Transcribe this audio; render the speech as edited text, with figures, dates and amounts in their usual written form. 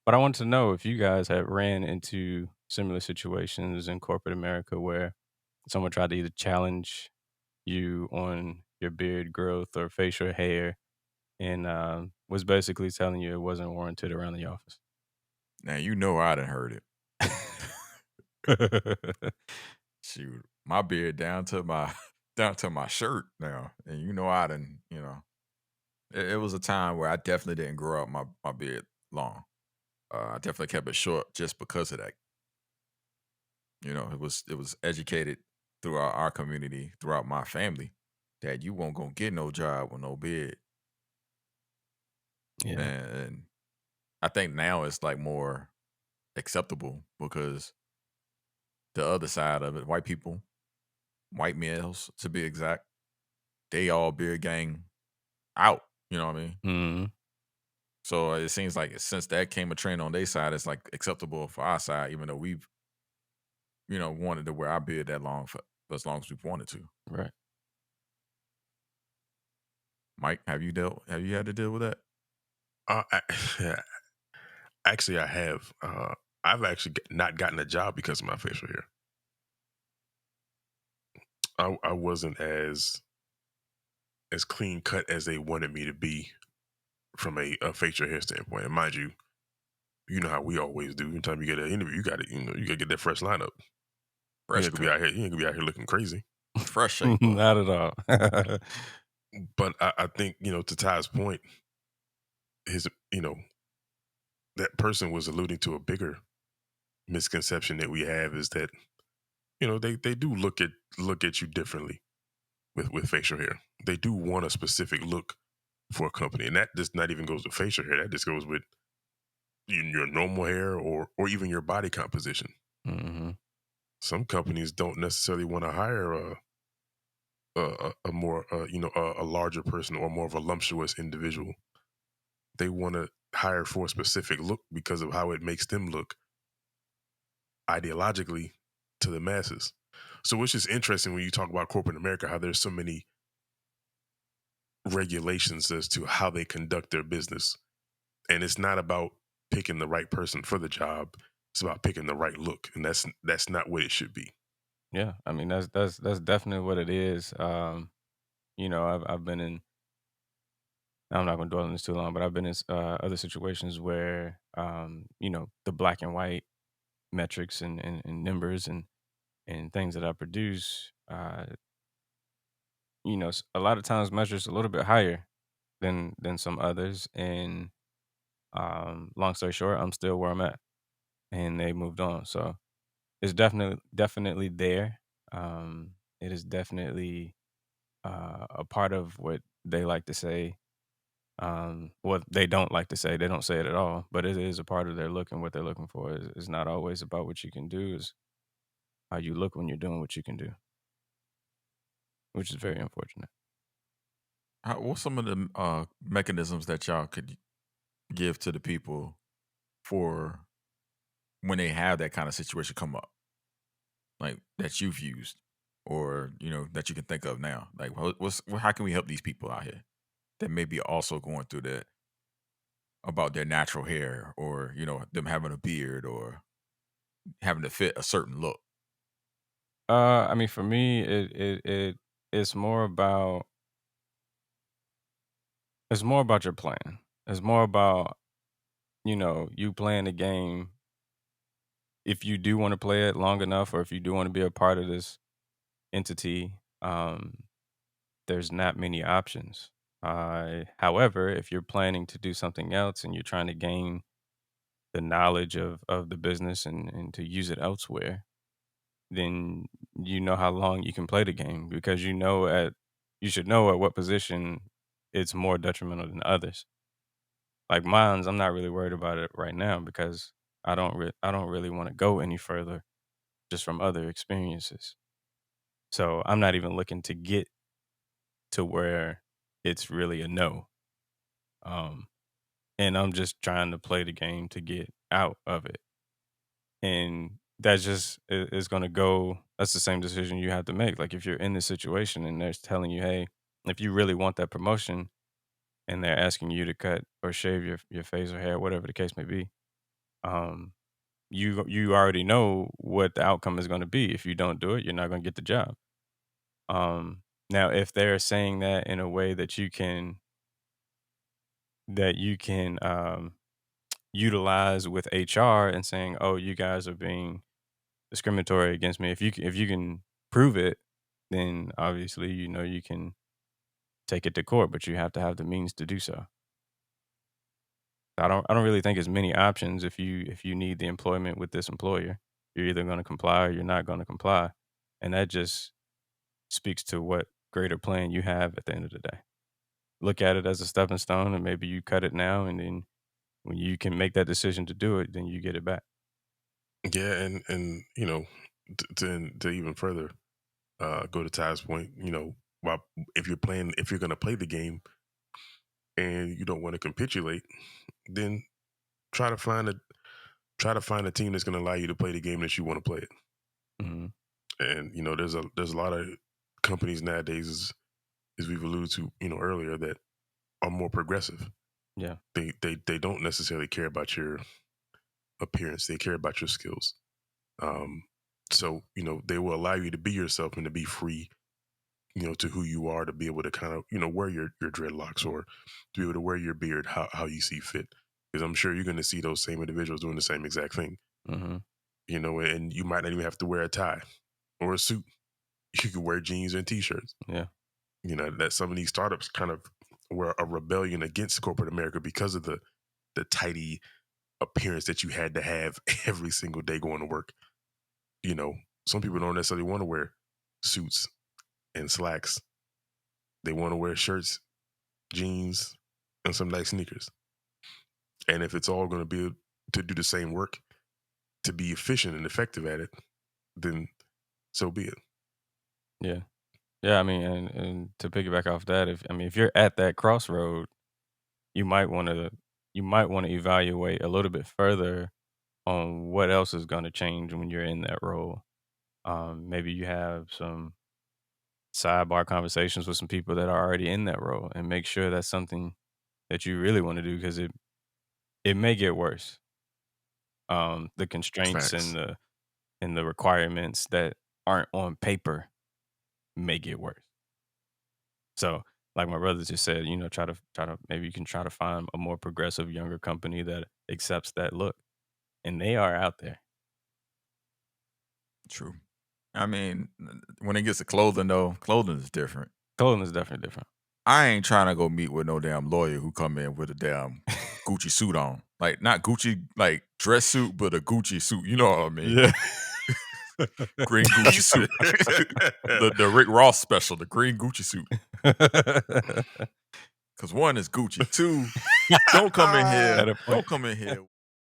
But I want to know if you guys have ran into similar situations in corporate America where someone tried to either challenge you on your beard growth or facial hair and was basically telling you it wasn't warranted around the office. Now I done heard it. Shoot, my beard down to my down to my shirt now, and I done. It was a time where I definitely didn't grow out my beard long. I definitely kept it short just because of that. It was educated throughout our community, throughout my family, that you won't gonna get no job with no beard. Yeah. And I think now it's like more acceptable because the other side of it, white people, white males to be exact, they all beard gang out. You know what I mean? Mhm. So it seems like since that came a trend on their side, it's like acceptable for our side, even though we've wanted to wear our beard that long for as long as we've wanted to. Right. Mike, have you had to deal with that? I, actually, I have. I've actually not gotten a job because of my facial hair. I wasn't as clean cut as they wanted me to be from a facial hair standpoint. And mind you, you know how we always do. Anytime you get an interview, you gotta get that fresh lineup. Fresh cut, You ain't gonna be out here looking crazy. fresh shaper. Not at all. But I think to Ty's point, his that person was alluding to a bigger misconception that we have is that they do look at you differently with facial hair. They do want a specific look for a company, and that just not even goes with facial hair. That just goes with your normal hair or even your body composition. Mhm. Some companies don't necessarily want to hire a more a larger person or more voluptuous individual. They want to hire for a specific look because of how it makes them look ideologically to the masses. So it's just interesting when you talk about corporate America, how there's so many regulations as to how they conduct their business. And it's not about picking the right person for the job. It's about picking the right look. And that's not what it should be. Yeah, I mean that's definitely what it is. I've been in. I'm not going to dwell on this too long, but I've been in other situations where the black and white metrics and numbers and things that I produce, a lot of times measures a little bit higher than some others. And long story short, I'm still where I'm at, and they moved on. So it's definitely there. It is definitely a part of what they like to say. What they don't like to say, they don't say it at all, but it is a part of their look and what they're looking for. Is not always about what you can do, is how you look when you're doing what you can do, which is very unfortunate. What's some of the mechanisms that y'all could give to the people for when they have that kind of situation come up, like that you've used, or that you can think of now? Like, how can we help these people out here that may be also going through that about their natural hair, or them having a beard, or having to fit a certain look? I mean, for me, it's more about your plan. It's more about you playing the game. If you do want to play it long enough, or if you do want to be a part of this entity, there's not many options. However, if you're planning to do something else and you're trying to gain the knowledge of the business and to use it elsewhere, then you know how long you can play the game, because you should know at what position it's more detrimental than others. Like mine's, I'm not really worried about it right now because I don't really want to go any further just from other experiences. So I'm not even looking to get to where it's really a no. Um, and I'm just trying to play the game to get out of it. And that's just is going to go. That's the same decision you have to make. Like if you're in this situation and they're telling you, hey, if you really want that promotion, and they're asking you to cut or shave your face or hair, whatever the case may be, um, you already know what the outcome is going to be. If you don't do it, you're not going to get the job. Now, if they're saying that in a way that you can utilize with HR and saying, "Oh, you guys are being discriminatory against me." If you can prove it, then obviously you can take it to court, but you have to have the means to do so. I don't really think there's many options if you need the employment with this employer. You're either going to comply or you're not going to comply, and that just speaks to what greater plan you have at the end of the day. Look at it as a stepping stone, and maybe you cut it now, and then when you can make that decision to do it, then you get it back. Yeah, and to even further go to Ty's point, while if you're going to play the game and you don't want to capitulate, then try to find a try to find a team that's going to allow you to play the game that you want to play it. Hmm. And there's a lot of companies nowadays, as we've alluded to, earlier, that are more progressive. Yeah. They don't necessarily care about your appearance; they care about your skills. Um, so they will allow you to be yourself and to be free, to who you are, to be able to kind of wear your dreadlocks, or to be able to wear your beard how you see fit. Because I'm sure you're going to see those same individuals doing the same exact thing. Hmm. And you might not even have to wear a tie or a suit. You could wear jeans and t-shirts. Yeah. That some of these startups kind of were a rebellion against corporate America because of the tidy appearance that you had to have every single day going to work. You know, some people don't necessarily want to wear suits and slacks. They want to wear shirts, jeans, and some nice sneakers. And if it's all going to be to do the same work, to be efficient and effective at it, then so be it. Yeah. Yeah. I mean, and to piggyback off that, if you're at that crossroad, you might want to you might want to evaluate a little bit further on what else is going to change when you're in that role. Maybe you have some sidebar conversations with some people that are already in that role, and make sure that's something that you really want to do, because it may get worse. The constraints Facts. and the requirements that aren't on paper may get worse. So, like my brother just said, try to maybe you can try to find a more progressive younger company that accepts that look, and they are out there. True. I mean, when it gets to clothing, though, clothing is different. Clothing is definitely different. I ain't trying to go meet with no damn lawyer who come in with a damn Gucci suit on. Like, not Gucci, like dress suit, but a Gucci suit. You know what I mean? Yeah. Green Gucci suit. the Rick Ross special, the green Gucci suit. Because one is Gucci. Two, don't come in here. At a point. Don't come in here